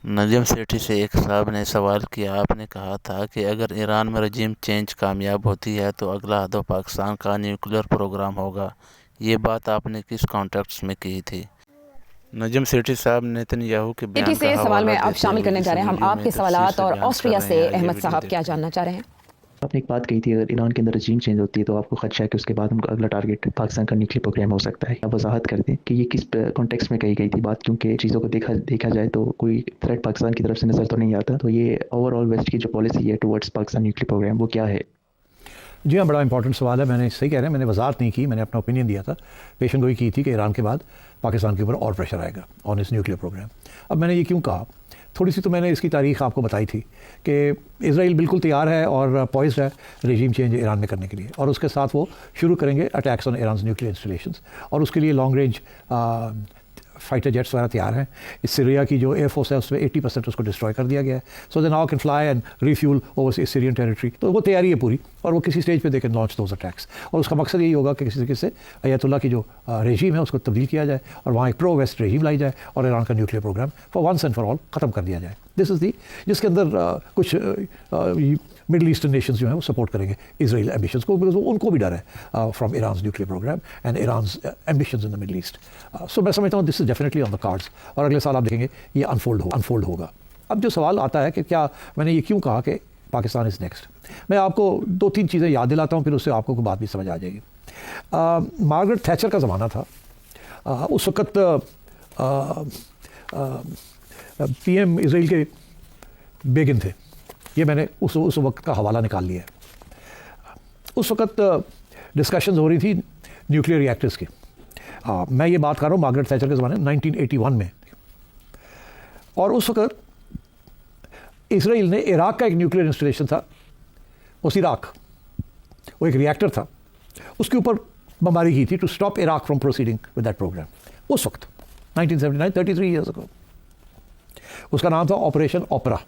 नजम सेठी से एक साहब ने सवाल किया, आपने कहा था कि अगर ईरान में रजीम चेंज कामयाब होती है तो अगला हदफ पाकिस्तान का न्यूक्लियर प्रोग्राम होगा। ये बात आपने किस कॉन्टेक्स्ट में की थी? नजम सेठी साहब नेतन्याहू के सिटी बयान का से सवाल हवाला में अब देते शामिल हुए करने जिस जा रहे हैं हम वीडियो में आपके तफसील सवालात से और बयान कर ऑस्ट्रिया रहे से हैं, ये अहमद वीडियो साहब क्या देखें। जानना चाह रहे हैं? आपने एक बात कही थी, अगर ईरान के अंदर रजीम चेंज होती है तो आपको खदशा है कि उसके बाद उनका अगला टारगेट पाकिस्तान का न्यूक्लियर प्रोग्राम हो सकता है। आप वजाहत कर दें कि ये किस कॉन्टेक्स्ट में कही गई थी बात, क्योंकि चीज़ों को देखा जाए तो कोई थ्रेट पाकिस्तान की तरफ से नज़र तो नहीं आता। तो ये ओवरऑल वेस्ट की जो पॉलिसी है टुवर्ड्स पाकिस्तान न्यूक्लियर प्रोग्राम, वो क्या है? जी हाँ, बड़ा इंपॉर्टेंट सवाल है। मैंने सही कह रहे हैं, मैंने वजाहत नहीं की, मैंने अपना ओपिनियन दिया था, पेशन गोई की थी कि ईरान के बाद पाकिस्तान के ऊपर और प्रेशर आएगा ऑन इस न्यूक्लियर प्रोग्राम। अब मैंने ये क्यों कहा, थोड़ी सी तो मैंने इसकी तारीख आपको बताई थी कि इसराइल बिल्कुल तैयार है और पॉइज्ड है रेजिम चेंज ईरान में करने के लिए, और उसके साथ वो शुरू करेंगे attacks on Iran nuclear installations, और उसके लिए लॉन्ग रेंज फाइटर जेट्स वगैरह तैयार हैं। इस सीरिया की जो एयरफोर्स है उसमें 80% उसको डिस्ट्रॉय कर दिया गया है, so they now can fly and refuel over Syrian territory. तो वो तैयारी है पूरी, और वो किसी स्टेज पे they can launch those attacks, और उसका मकसद यही होगा कि किसी तरीके से अयतुल्ला की जो रेजीम है उसको तब्दील किया जाए और वहाँ एक प्रो वेस्ट रेजीम लाई जाए और ईरान का nuclear program for once and for all ख़त्म कर दिया जाए। दिस इज़ दी, जिसके अंदर कुछ मिडल ईस्टर्न नेशंस जो हैं वो सपोर्ट करेंगे इसराइल एम्बिशंस को, बिकॉज उनको भी डर है from Iran nuclear programme and Iran ambitions in the Middle East. So मैं समझता हूँ this is definitely on the cards, और अगले साल आप देखेंगे ये अनफोल्ड होगा। अब जो सवाल आता है कि क्या मैंने ये क्यों कहा कि पाकिस्तान इज़ नेक्स्ट, मैं आपको 2-3 चीज़ें याद दिलाता हूँ, फिर उससे आपको बात भी समझ आ जाएगी। मार्गरेट थैचर का ज़माना था, उस वक़्त PM इसराइल के बेगिन थे, ये मैंने उस वक्त का हवाला निकाल लिया है। उस वक्त डिस्कशंस हो रही थी न्यूक्लियर रिएक्टर्स की। मैं ये बात कर रहा हूँ मार्गरेट थैचर के ज़माने 1981 में, और उस वक्त इसराइल ने इराक का एक न्यूक्लियर इंस्टॉलेशन था, उस इराक, वो एक रिएक्टर था, उसके ऊपर बमबारी की थी to stop Iraq from proceeding with that program. उस वक्त 1979, 33 ईयर्स अगो, उसका नाम था ऑपरेशन ओपरा।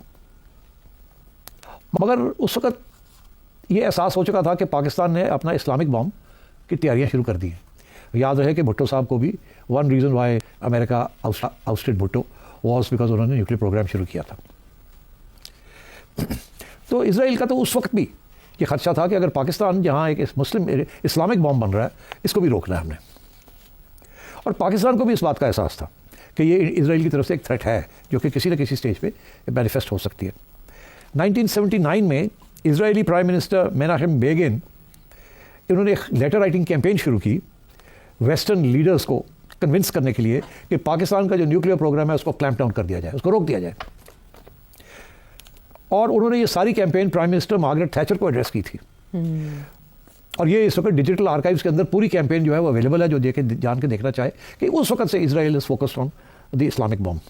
मगर उस वक्त ये एहसास हो चुका था कि पाकिस्तान ने अपना इस्लामिक बॉम्ब की तैयारियां शुरू कर दी हैं। याद रहे कि भुट्टो साहब को भी one reason why America ousted Bhutto was because उन्होंने न्यूक्लियर प्रोग्राम शुरू किया था। तो इसराइल का तो उस वक्त भी ये खदशा था कि अगर पाकिस्तान जहाँ एक मुस्लिम इस्लामिक बॉम्ब बन रहा है, इसको भी रोकना है हमने। और पाकिस्तान को भी इस बात का एहसास था कि ये इसराइल की तरफ से एक थ्रेट है जो कि किसी न किसी स्टेज पे मैनिफेस्ट हो सकती है। 1979 में इजरायली प्राइम मिनिस्टर मेनाहेम बेगिन, इन्होंने एक लेटर राइटिंग कैंपेन शुरू की वेस्टर्न लीडर्स को कन्विंस करने के लिए कि पाकिस्तान का जो न्यूक्लियर प्रोग्राम है उसको क्लैंप डाउन कर दिया जाए, उसको रोक दिया जाए। और उन्होंने ये सारी campaign prime minister Margaret Thatcher को एड्रेस की थी। और ये इस वक्त डिजिटल आर्काइव्स के अंदर पूरी कैंपेन जो है वो अवेलेबल है, जो जान के देखना चाहे कि उस वक्त से Israel is focused on the Islamic bomb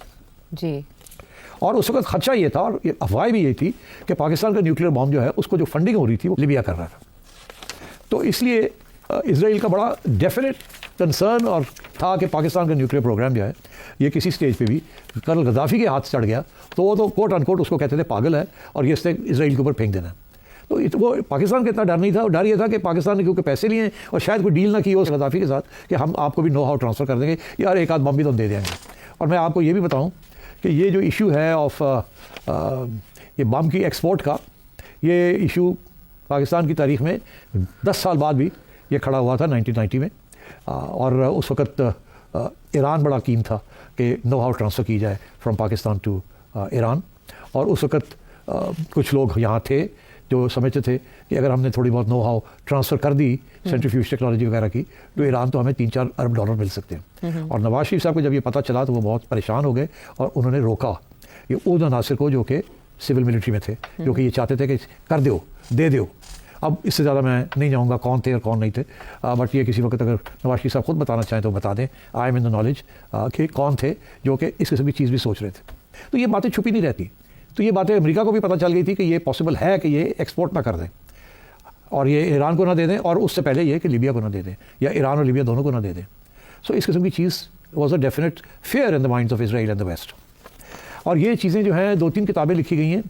जी। और उस वक्त खदशा ये था, और अफवाह भी ये थी कि पाकिस्तान का न्यूक्लियर बॉम्ब जो है उसको जो फंडिंग हो रही थी वो लिबिया कर रहा था। तो इसलिए इसराइल का बड़ा डेफिनेट कंसर्न और था कि पाकिस्तान का न्यूक्लियर प्रोग्राम जो है ये किसी स्टेज पे भी कर्नल गद्दाफी के हाथ चढ़ गया तो वो तो कोट अनकोट उसको कहते थे पागल है, और ये इससे इसराइल के ऊपर फेंक देना। तो वो पाकिस्तान का इतना डर नहीं था, डर ये था कि पाकिस्तान ने क्योंकि पैसे लिए हैं और शायद कोई डील ना की हो गद्दाफी के साथ कि हम आपको भी नो हाउ ट्रांसफ़र कर देंगे, यार एक आध बम भी तो हम दे देंगे। और मैं आपको ये भी बताऊँ कि ये जो इशू है ऑफ ये बम की एक्सपोर्ट का, ये इशू पाकिस्तान की तारीख में 10 साल बाद भी ये खड़ा हुआ था 1990 में। और उस वक़्त ईरान बड़ा कीन था कि नो हाउ ट्रांसफ़र की जाए फ्रॉम पाकिस्तान टू ईरान। और उस वक़्त कुछ लोग यहाँ थे जो समझते थे कि अगर हमने थोड़ी बहुत नो हाउ ट्रांसफ़र कर दी सेंट्रीफ्यूज टेक्नोलॉजी वगैरह की तो ईरान तो हमें 3-4 अरब डॉलर मिल सकते हैं। और नवाज शरीफ साहब को जब ये पता चला तो वो बहुत परेशान हो गए और उन्होंने रोका ये उन अनासर को जो कि सिविल मिलिट्री में थे, जो कि ये चाहते थे कि कर दो, दे दो। अब इससे ज़्यादा मैं नहीं जाऊँगा कौन थे और कौन नहीं थे, बट ये किसी वक्त अगर नवाज शरीफ साहब खुद बताना चाहें तो बता दें, I am in the knowledge कि कौन थे जो कि इस किस्म की चीज़ भी सोच रहे थे। तो ये बातें छुपी नहीं रहती, तो ये बातें अमेरिका को भी पता चल गई थी कि ये पॉसिबल है कि ये एक्सपोर्ट ना कर दें और ये ईरान को ना दे दें, और उससे पहले ये कि लीबिया को ना दे दें या ईरान और लीबिया दोनों को ना दे दें। सो इस किस्म की चीज़ was a definite fear in the minds of Israel and the west. और ये चीज़ें जो हैं 2-3 किताबें लिखी गई हैं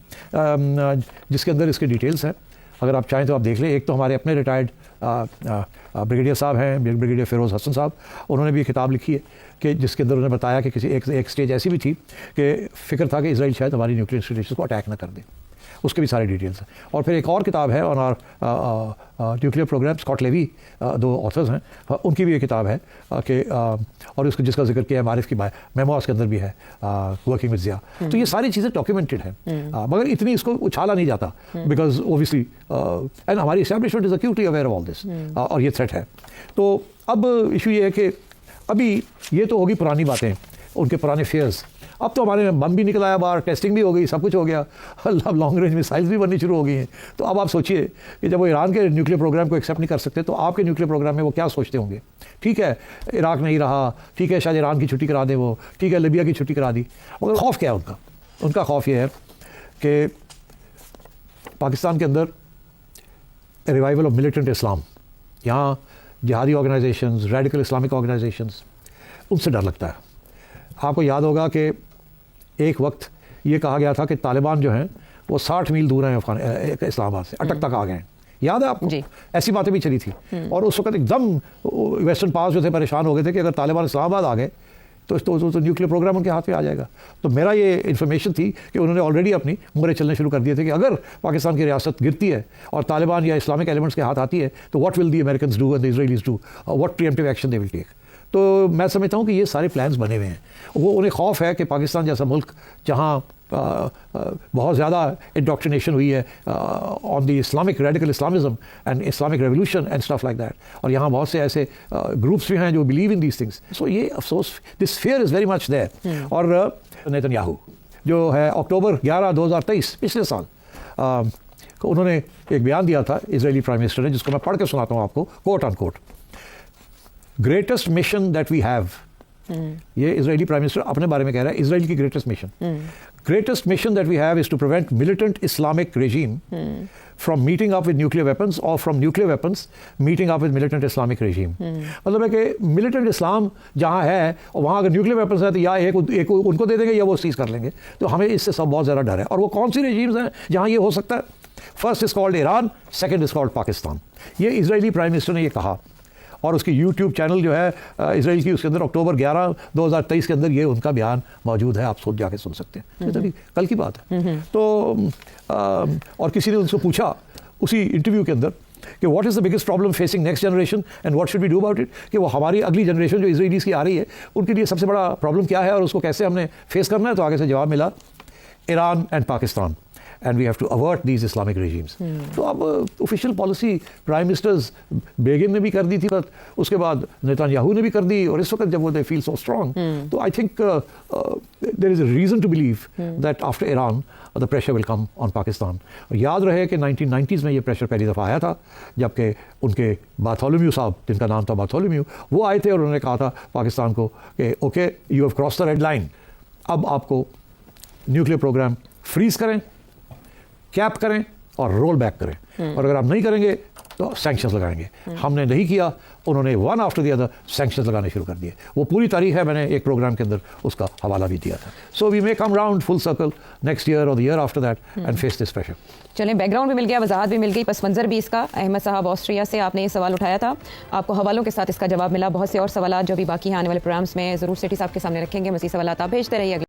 जिसके अंदर इसके डिटेल्स हैं, अगर आप चाहें तो आप देख लें। एक तो हमारे अपने रिटायर्ड ब्रिगेडियर साहब हैं, ब्रिगेडियर फिरोज़ हसन साहब, उन्होंने भी किताब लिखी है कि जिसके अंदर उन्होंने बताया कि किसी एक स्टेज ऐसी भी थी कि फ़िक्र था कि इजराइल शायद हमारी न्यूक्लियर इंस्टॉलेशन को अटैक ना कर दे। उसके भी सारे डिटेल्स हैं। और फिर एक और किताब है on our nuclear program, Scott Levy 2 authors हैं, उनकी भी एक किताब है कि और उसको जिसका जिक्र किया है मारिफ की मेमोइर्स के अंदर भी है, वर्किंग विद ज़िया। तो ये सारी चीज़ें डॉक्यूमेंटेड हैं, मगर इतनी इसको उछाला नहीं जाता बिकॉज ओबियसली एंड हमारी establishment is actually aware of all this, और ये थ्रेट है। तो अब इशू ये है कि अभी ये तो होगी पुरानी बातें, उनके पुराने फेयर्स। अब तो हमारे बम भी निकल आया बाहर, टेस्टिंग भी हो गई, सब कुछ हो गया, अब लॉन्ग रेंज मिसाइल्स भी बननी शुरू हो गई हैं। तो अब आप सोचिए कि जब वो ईरान के न्यूक्लियर प्रोग्राम को एक्सेप्ट नहीं कर सकते तो आपके न्यूक्लियर प्रोग्राम में वो क्या सोचते होंगे। ठीक है इराक नहीं रहा, ठीक है शायद ईरान की छुट्टी करा दें, वो ठीक है लिबिया की छुट्टी करा दी, मगर खौफ क्या है उनका? उनका खौफ ये है कि पाकिस्तान के अंदर रिवाइवल ऑफ मिलिटेंट इस्लाम, यहाँ जिहादी ऑर्गेनाइजेशंस, रेडिकल इस्लामिक ऑर्गेनाइजेशंस, उनसे डर लगता है। आपको याद होगा कि एक वक्त ये कहा गया था कि तालिबान जो हैं वो 60 मील दूर हैं इस्लामाबाद से, अटक तक आ गए हैं। याद है आपको? ऐसी बातें भी चली थी। और उस वक्त एकदम वेस्टर्न पावर्स जो थे परेशान हो गए थे कि अगर तालिबान इस्लामाबाद आ गए तो न्यूक्लियर प्रोग्राम उनके हाथ में आ जाएगा। तो मेरा ये इन्फॉर्मेशन थी कि उन्होंने ऑलरेडी अपनी मुहरे चलने शुरू कर दिए थे कि अगर पाकिस्तान की रियासत गिरती है और तालिबान या इस्लामिक एलिमेंट्स के हाथ आती है तो what will the Americans do and the Israelis do, what preemptive action they will take. तो मैं समझता हूँ कि ये सारे प्लान्स बने हुए हैं। वो उन्हें खौफ है कि पाकिस्तान जैसा मुल्क जहाँ बहुत ज़्यादा इंडोक्ट्रिनेशन हुई है on the Islamic radical Islamism and Islamic revolution and stuff like that, और यहाँ बहुत से ऐसे ग्रुप्स भी हैं जो believe in these things. So ये अफसोस, this fear is very much there. और नेतन्याहू जो है अक्टूबर 11, 2023 पिछले साल उन्होंने एक बयान दिया था इजरायली प्राइम मिनिस्टर ने, जिसको मैं पढ़ के सुनाता हूँ आपको, quote on quote. Greatest mission that we have, ये इजरायली प्राइम मिनिस्टर अपने बारे में कह रहा है, इजराइल की greatest mission, greatest mission that we have is to prevent militant Islamic regime from meeting up with nuclear weapons or from nuclear weapons meeting up with militant Islamic regime। मतलब है कि militant Islam जहाँ है और वहाँ अगर nuclear weapons है तो या एक उनको दे देंगे या वो सीज कर लेंगे। तो हमें इससे सब बहुत ज़्यादा डर है। और वो कौन सी regimes हैं जहाँ ये हो सकता है? First is called Iran, second is called Pakistan. ये इजरायली प्राइम मिनिस्टर ने ये कहा, और उसकी यूट्यूब चैनल जो है इसराइल की, उसके अंदर अक्टूबर 11, 2023 के अंदर ये उनका बयान मौजूद है, आप सोच जाके सुन सकते हैं। तो कल की बात है। तो और किसी ने उनसे पूछा उसी इंटरव्यू के अंदर कि what is the biggest problem facing next generation and what should we do about it, कि वो हमारी अगली जनरेशन जो इजराइलीज की आ रही है उनके लिए सबसे बड़ा प्रॉब्लम क्या है और उसको कैसे हमने फेस करना है। तो आगे से जवाब मिला Iran and Pakistan, and we have to avert these Islamic regimes। तो अब official policy prime ministers begin ने भी कर दी थी, पर उसके बाद नेतन्याहू ने भी कर दी, और इस वक्त जब वो दे फील सो स्ट्रॉन्ग, तो I think there is a reason to believe that after Iran the pressure will come on Pakistan. और याद रहे कि 1990s में ये प्रेशर पहली दफ़ा आया था, जबकि उनके बार्थोलोम्यू साहब, जिनका नाम था बार्थोलोम्यू, वो आए थे और उन्होंने कहा था पाकिस्तान को कि okay you have cross the red line, अब आपको न्यूक्लियर प्रोग्राम फ्रीज करें, कैप करें और रोल बैक करें, और अगर आप नहीं करेंगे तो सैंक्शंस लगाएंगे। हमने नहीं किया, उन्होंने one after the other sanctions लगाने शुरू कर दिए। वो पूरी तारीख है, मैंने एक प्रोग्राम के अंदर उसका हवाला भी दिया था। So we may come round full circle next year और the year after that and face this pressure. चलें, बैकग्राउंड भी मिल गया, वजाहत भी मिल गई, पस मंज़र भी इसका। अहमद साहब ऑस्ट्रिया से आपने ये सवाल उठाया था, आपको हवालों के साथ इसका जवाब मिला। बहुत से और सवाल जो भी बाकी हैं आने वाले प्रोग्राम्स में ज़रूर सिटी साहब के सामने रखेंगे। मज़ीद सवाल आप भेजते रहिए।